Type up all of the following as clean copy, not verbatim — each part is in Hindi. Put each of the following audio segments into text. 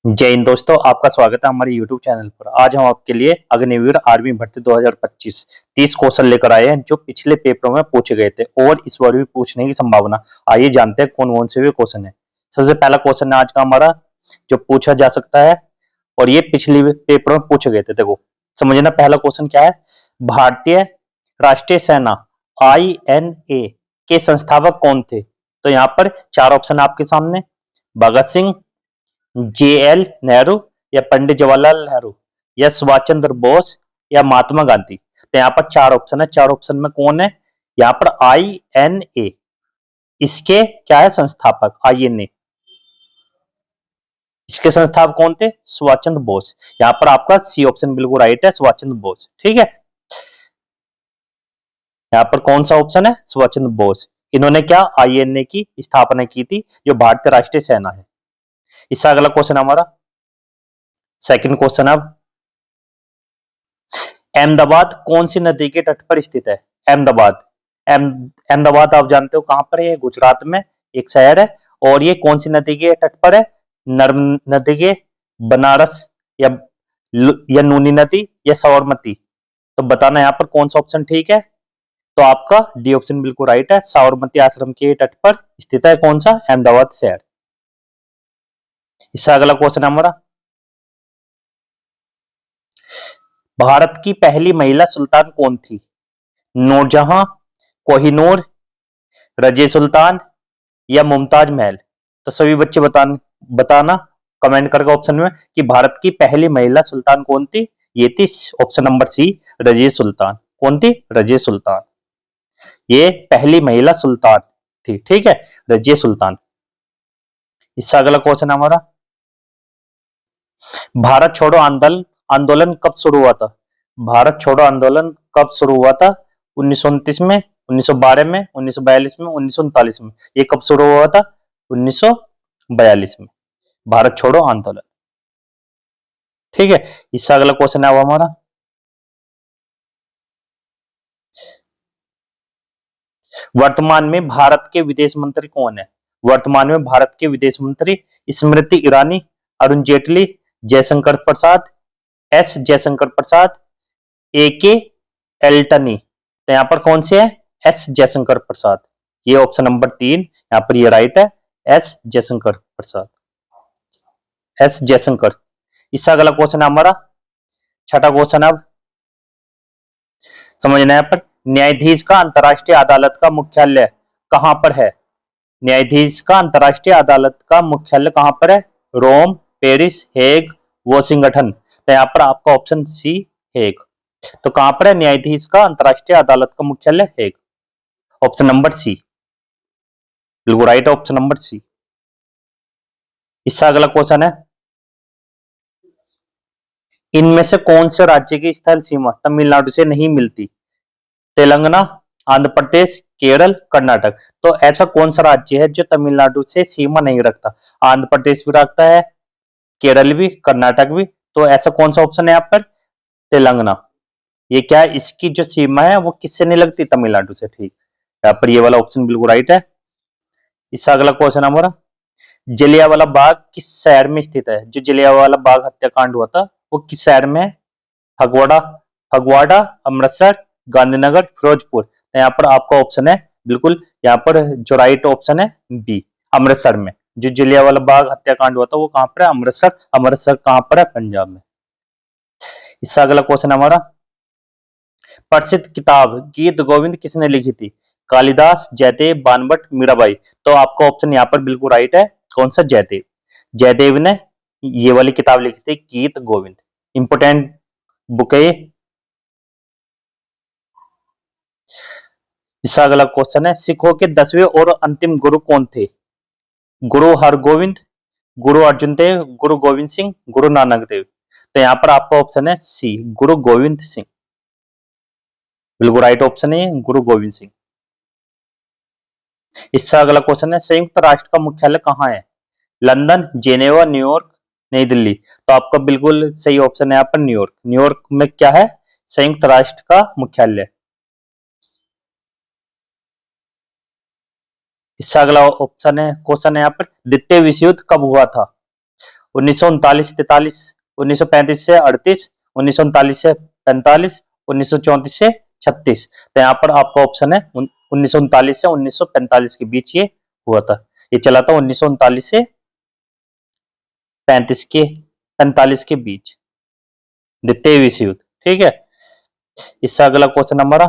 जय हिंद दोस्तों, आपका स्वागत है हमारे YouTube चैनल पर। आज हम आपके लिए अग्निवीर आर्मी भर्ती 2025 30 क्वेश्चन लेकर आए हैं जो पिछले पेपरों में पूछे गए थे और इस बार भी पूछने की संभावना। आइए जानते हैं कौन कौन से वे क्वेश्चन है। सबसे पहला क्वेश्चन है आज का हमारा जो पूछा जा सकता है और ये पिछले पेपर में पूछे गए थे। देखो समझना, पहला क्वेश्चन क्या है। भारतीय राष्ट्रीय सेना INA के संस्थापक कौन थे? तो यहाँ पर चार ऑप्शन आपके सामने। भगत सिंह, JL नेहरू या पंडित जवाहरलाल नेहरू या सुभाष चंद्र बोस या महात्मा गांधी। तो यहाँ पर चार ऑप्शन है। चार ऑप्शन में कौन है? यहाँ पर INA, इसके क्या है संस्थापक INA, इसके संस्थापक कौन थे? सुभाष चंद्र बोस। यहाँ पर आपका सी ऑप्शन बिल्कुल राइट है, सुभाष चंद्र बोस। ठीक है, यहाँ पर कौन सा ऑप्शन है? सुभाष चंद्र बोस। इन्होंने क्या INA की स्थापना की थी, जो भारतीय राष्ट्रीय सेना है। इससे अगला क्वेश्चन हमारा सेकंड क्वेश्चन। अब अहमदाबाद कौन सी नदी के तट पर स्थित है? अहमदाबाद, अहमदाबाद आप जानते हो कहां पर है? गुजरात में एक शहर है। और ये कौन सी नदी के तट पर है? नर्मदा नदी के, बनारस या नूनी नदी या साबरमती। तो बताना यहाँ पर कौन सा ऑप्शन ठीक है। तो आपका डी ऑप्शन बिल्कुल राइट है, साबरमती आश्रम के तट पर स्थित है कौन सा? अहमदाबाद शहर। इससे अगला क्वेश्चन हमारा, भारत की पहली महिला सुल्तान कौन थी? नूरजहां, कोहिनूर, रजिया सुल्तान या मुमताज महल। तो सभी बच्चे बताना कमेंट करके ऑप्शन में कि भारत की पहली महिला सुल्तान कौन थी। ये थी option number C, Razia Sultan. कौन थी? रजिया सुल्तान। ये पहली महिला सुल्तान थी। ठीक है, रजिया सुल्तान। इससे अगला क्वेश्चन हमारा, भारत छोड़ो आंदोलन आंदोलन कब शुरू हुआ था? भारत छोड़ो आंदोलन कब शुरू हुआ था? 1929 में, 1912 में, 1942 में, 1939 में। ये कब शुरू हुआ था? 1942 में, भारत छोड़ो आंदोलन। ठीक है, इससे अगला क्वेश्चन है वो हमारा, वर्तमान में भारत के विदेश मंत्री कौन है? वर्तमान में भारत के विदेश मंत्री स्मृति ईरानी, अरुण जेटली, जयशंकर प्रसाद, S जयशंकर प्रसाद, AK एल्टनी। तो यहां पर कौन से है? S जयशंकर प्रसाद। ये ऑप्शन नंबर 3 यहां पर ये राइट है, S जयशंकर प्रसाद, S जयशंकर। इससे अगला क्वेश्चन है हमारा छठा क्वेश्चन। अब समझना है पर, न्यायाधीश का अंतरराष्ट्रीय अदालत का मुख्यालय कहां पर है? न्यायाधीश का अंतरराष्ट्रीय अदालत का मुख्यालय कहां पर है? रोम, पेरिस, हेग, वॉशिंगटन। तो यहां पर आपका ऑप्शन सी, हेग। तो कहां पर है न्यायाधीश का अंतरराष्ट्रीय अदालत का मुख्यालय? हेग। ऑप्शन नंबर सी बिल्कुल राइट, ऑप्शन नंबर सी। इससे अगला क्वेश्चन है, इनमें से कौन से राज्य की स्थल सीमा तमिलनाडु से नहीं मिलती? तेलंगाना, आंध्र प्रदेश, केरल, कर्नाटक। तो ऐसा कौन सा राज्य है जो तमिलनाडु से सीमा नहीं रखता? आंध्र प्रदेश भी रखता है, केरल भी, कर्नाटक भी। तो ऐसा कौन सा ऑप्शन है यहाँ पर? तेलंगाना। ये क्या है, इसकी जो सीमा है वो किससे नहीं लगती? तमिलनाडु से। ठीक, यहाँ पर ये वाला ऑप्शन बिल्कुल राइट है। इससे अगला क्वेश्चन हमारा, जलियांवाला बाग किस शहर में स्थित है? जो जलियांवाला बाग हत्याकांड हुआ था वो किस शहर में है? फगवाड़ा, फगवाड़ा, अमृतसर, गांधीनगर, फिरोजपुर। तो यहाँ पर आपका ऑप्शन है बिल्कुल, यहाँ पर जो राइट ऑप्शन है बी, अमृतसर में। जो जलियांवाला बाग हत्याकांड हुआ था वो कहां पर है? अमृतसर। अमृतसर कहां पर है? पंजाब में। इससे अगला क्वेश्चन हमारा, प्रसिद्ध किताब गीत गोविंद किसने लिखी थी? कालिदास, जयदेव, बाणभट्ट, मीराबाई। तो आपका ऑप्शन यहाँ पर बिल्कुल राइट है, कौन सा? जयदेव। जयदेव ने ये वाली किताब लिखी थी, गीत गोविंद। इंपोर्टेंट बुक है ये। इससे अगला क्वेश्चन है, सिखों के 10वें और अंतिम गुरु कौन थे? गुरु हरगोविंद, गुरु अर्जुन देव, गुरु गोविंद सिंह, गुरु नानक देव। तो यहाँ पर आपका ऑप्शन है सी, गुरु गोविंद सिंह। बिल्कुल राइट ऑप्शन है गुरु गोविंद सिंह। इससे अगला क्वेश्चन है, संयुक्त राष्ट्र का मुख्यालय कहाँ है? लंदन, जेनेवा, न्यूयॉर्क, नई दिल्ली। तो आपका बिल्कुल सही ऑप्शन है यहाँ पर न्यूयॉर्क। न्यूयॉर्क में क्या है? संयुक्त राष्ट्र का मुख्यालय। इससे अगला ऑप्शन है क्वेश्चन है यहाँ पर, द्वितीय विश्व युद्ध कब हुआ था? 1939-43, 1935 से 38, 1939 से 45, 1934 से 36। तो यहाँ पर आपका ऑप्शन है 1939 से 1945 के बीच ये हुआ था। ये चला था 1939 से 45 के बीच, द्वितीय विश्व युद्ध। ठीक है, इससे अगला क्वेश्चन नंबर,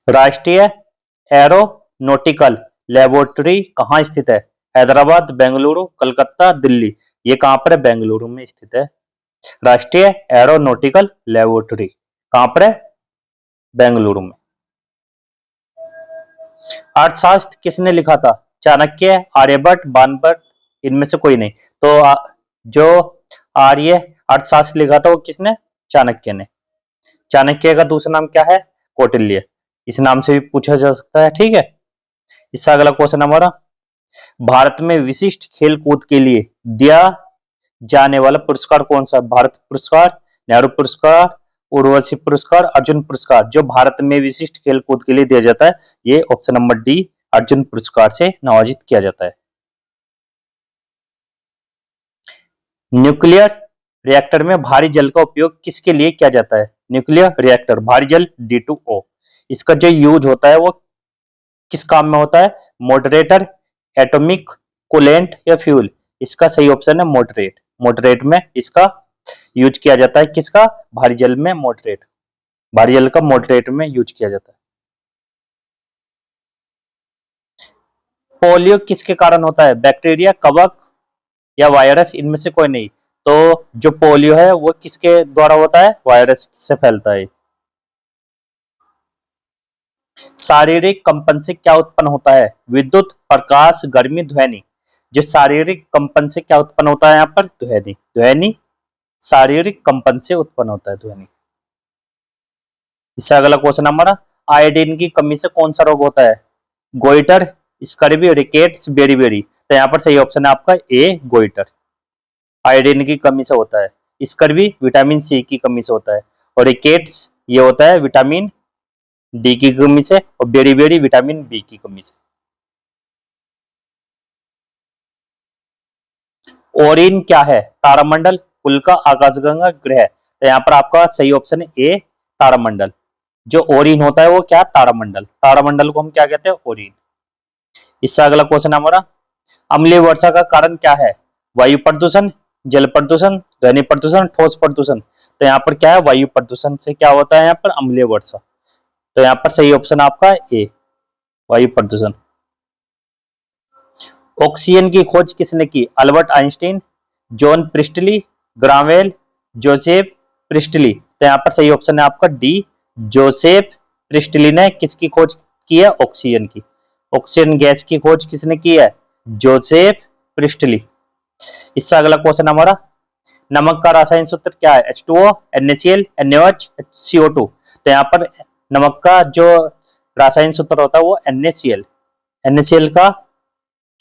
राष्ट्रीय एरोनॉटिकल लेबोरेटरी कहाँ स्थित है? हैदराबाद, बेंगलुरु, कलकत्ता, दिल्ली। ये कहां पर है? बेंगलुरु में स्थित है। राष्ट्रीय एरोनॉटिकल लेबोरेटरी कहां पर है? बेंगलुरु में। अर्थशास्त्र किसने लिखा था? चाणक्य, आर्यभट्ट, बाणभट्ट, इनमें से कोई नहीं। तो जो आर्य अर्थशास्त्र लिखा था वो किसने? चाणक्य ने। चाणक्य का दूसरा नाम क्या है? कौटिल्य। इस नाम से भी पूछा जा सकता है। ठीक है, इससे अगला क्वेश्चन हमारा, भारत में विशिष्ट खेल कूद के लिए दिया जाने वाला पुरस्कार कौन सा? भारत पुरस्कार, नेहरू पुरस्कार, उर्वशी पुरस्कार, अर्जुन पुरस्कार। जो भारत में विशिष्ट खेल कूद के लिए दिया जाता है, ये ऑप्शन नंबर डी, अर्जुन पुरस्कार से नवाजित किया जाता है। न्यूक्लियर रिएक्टर में भारी जल का उपयोग किसके लिए किया जाता है? न्यूक्लियर रिएक्टर, भारी जल, D2O। इसका जो यूज होता है वो किस काम में होता है? मॉडरेटर, एटॉमिक, कूलेंट या फ्यूल। इसका सही ऑप्शन है मॉडरेट। मॉडरेट में इसका यूज किया जाता है। किसका? भारी जल में मॉडरेट, भारी जल का मॉडरेट में यूज किया जाता है। पोलियो किसके कारण होता है? बैक्टीरिया, कवक या वायरस, इनमें से कोई नहीं। तो जो पोलियो है वो किसके द्वारा होता है? वायरस से फैलता है। शारीरिक कंपन से क्या उत्पन्न होता है? विद्युत, प्रकाश, गर्मी, ध्वनि। जो शारीरिक कंपन से क्या उत्पन्न होता है? यहाँ पर ध्वनि। ध्वनि शारीरिक कंपन से उत्पन्न होता है, ध्वनि। इससे अगला क्वेश्चन हमारा, आयोडीन की कमी से कौन सा रोग होता है? गोइटर, स्कर्वी, रिकेट्स, बेरी। तो यहाँ पर सही ऑप्शन है आपका ए, गोइटर। आयोडीन की कमी से होता है। स्कर्वी विटामिन सी की कमी से होता है, और रिकेट्स ये होता है विटामिन डी की कमी से, और बेरी विटामिन बी की कमी से। ओरिन क्या है? तारामंडल, उल्का, आकाशगंगा, ग्रह। तो यहाँ पर आपका सही ऑप्शन है ए, तारामंडल। जो ओरिन होता है वो क्या? तारामंडल। तारामंडल को हम क्या कहते हैं? ओरिन। इससे अगला क्वेश्चन हमारा, अम्लीय वर्षा का कारण क्या है? वायु प्रदूषण, जल प्रदूषण, ध्वनि प्रदूषण, ठोस प्रदूषण। तो यहाँ पर क्या है? वायु प्रदूषण से क्या होता है? यहाँ पर अम्लीय वर्षा। तो यहाँ पर सही ऑप्शन आपका ए, वायु प्रदूषण। ऑक्सीजन की खोज किसने की? Albert Einstein, John priestly, gravel, Joseph priestly. तो यहाँ पर सही ऑप्शन है आपका डी, जोसेफ प्रिस्टली ने किसकी खोज की है? ऑक्सीजन की। ऑक्सीजन गैस की खोज किसने की है? Joseph priestly. इससे अगला क्वेश्चन हमारा, नमक का रासायनिक सूत्र क्या है? H2O, NaCl, NaOH, CO2। तो यहाँ पर नमक का जो रासायनिक सूत्र होता है वो NaCl। NaCl का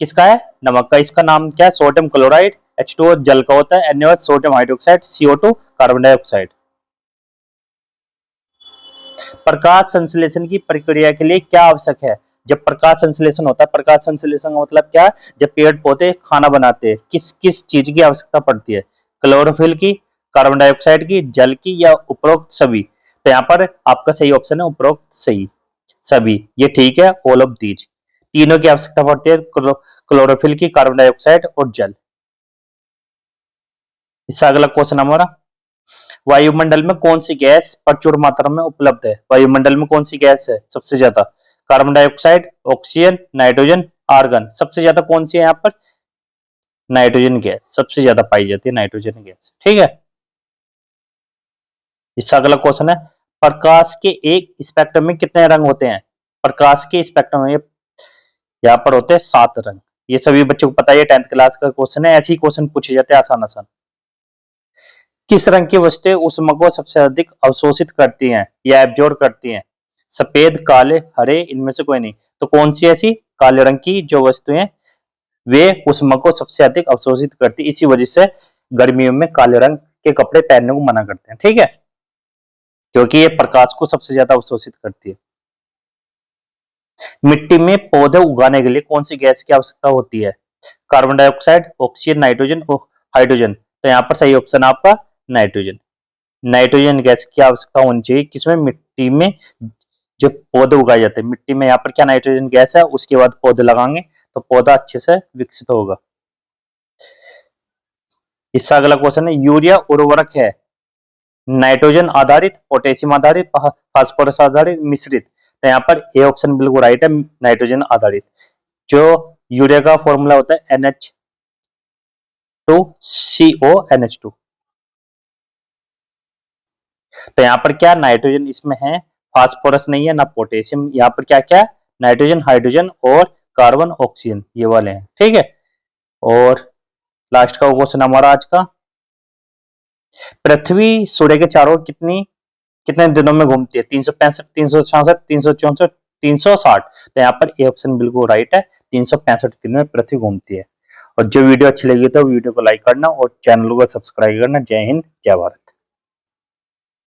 किसका है? नमक का। इसका नाम क्या है? Sodium chloride. H2O जल का होता है, NaOH sodium hydroxide, CO2 carbon dioxide. प्रकाश संश्लेषण की प्रक्रिया के लिए क्या आवश्यक है? जब प्रकाश संश्लेषण होता है, प्रकाश संश्लेषण का मतलब क्या है? जब पेड़ पौधे खाना बनाते हैं, किस किस चीज की आवश्यकता पड़ती है? क्लोरोफिल की, कार्बन डाइऑक्साइड की, जल की, या उपरोक्त सभी। तो यहाँ पर आपका सही ऑप्शन है उपरोक्त सही, सभी। ये ठीक है, ऑल ऑफ दीज। तीनों की आवश्यकता पड़ती है, क्लोरोफिल की, कार्बन डाइऑक्साइड और जल। इससे अगला क्वेश्चन हमारा, वायुमंडल में कौन सी गैस प्रचुर मात्रा में उपलब्ध है? वायुमंडल में कौन सी गैस है सबसे ज्यादा? Carbon dioxide, oxygen, nitrogen, argon. सबसे ज्यादा कौन सी है यहाँ पर? नाइट्रोजन गैस सबसे ज्यादा पाई जाती है, नाइट्रोजन गैस। ठीक है, इससे अगला क्वेश्चन है, प्रकाश के एक स्पेक्ट्रम में कितने रंग होते हैं? प्रकाश के स्पेक्ट्रम में यहाँ पर होते हैं 7 रंग। ये सभी बच्चों को पता है, 10th क्लास का क्वेश्चन है। ऐसे ही क्वेश्चन पूछे जाते हैं आसान आसान। किस रंग की वस्तुएं ऊष्मा को सबसे अधिक अवशोषित करती हैं या एब्जॉर्ब करती हैं? सफेद, काले, हरे, इनमें से कोई नहीं। तो कौन सी ऐसी काले रंग की जो वस्तुएं वे ऊष्मा को सबसे अधिक अवशोषित करती, इसी वजह से गर्मियों में काले रंग के कपड़े पहनने को मना करते हैं। ठीक है, क्योंकि ये प्रकाश को सबसे ज्यादा अवशोषित करती है। मिट्टी में पौधे उगाने के लिए कौन सी गैस की आवश्यकता होती है? कार्बन डाइऑक्साइड, ऑक्सीजन, नाइट्रोजन और हाइड्रोजन। तो यहाँ पर सही ऑप्शन आपका नाइट्रोजन। नाइट्रोजन गैस की आवश्यकता होनी चाहिए किसमें, मिट्टी में जो पौधे उगाए जाते हैं। मिट्टी में यहाँ पर क्या नाइट्रोजन गैस है, उसके बाद पौधे लगाएंगे तो पौधा अच्छे से विकसित होगा। इसका अगला क्वेश्चन है, यूरिया उर्वरक है नाइट्रोजन आधारित, पोटेशियम आधारित, फास्फोरस आधारित, मिश्रित। तो यहाँ पर ए ऑप्शन बिल्कुल राइट है, नाइट्रोजन आधारित। जो यूरिया का फॉर्मूला होता है NH2CO NH2। तो यहाँ पर क्या नाइट्रोजन इसमें है, फास्फोरस नहीं है ना पोटेशियम। यहाँ पर क्या क्या नाइट्रोजन, हाइड्रोजन और कार्बन, ऑक्सीजन, ये वाले हैं। ठीक है। और लास्ट का क्वेश्चन हमारा आज का, पृथ्वी सूर्य के चारों ओर कितने दिनों में घूमती है, 365, 366, 364, 360। तो यहाँ पर ए ऑप्शन बिल्कुल राइट है, 365 दिन में पृथ्वी घूमती है। और जो वीडियो अच्छी लगी तो वीडियो को लाइक करना और चैनल को सब्सक्राइब करना। जय हिंद, जय भारत।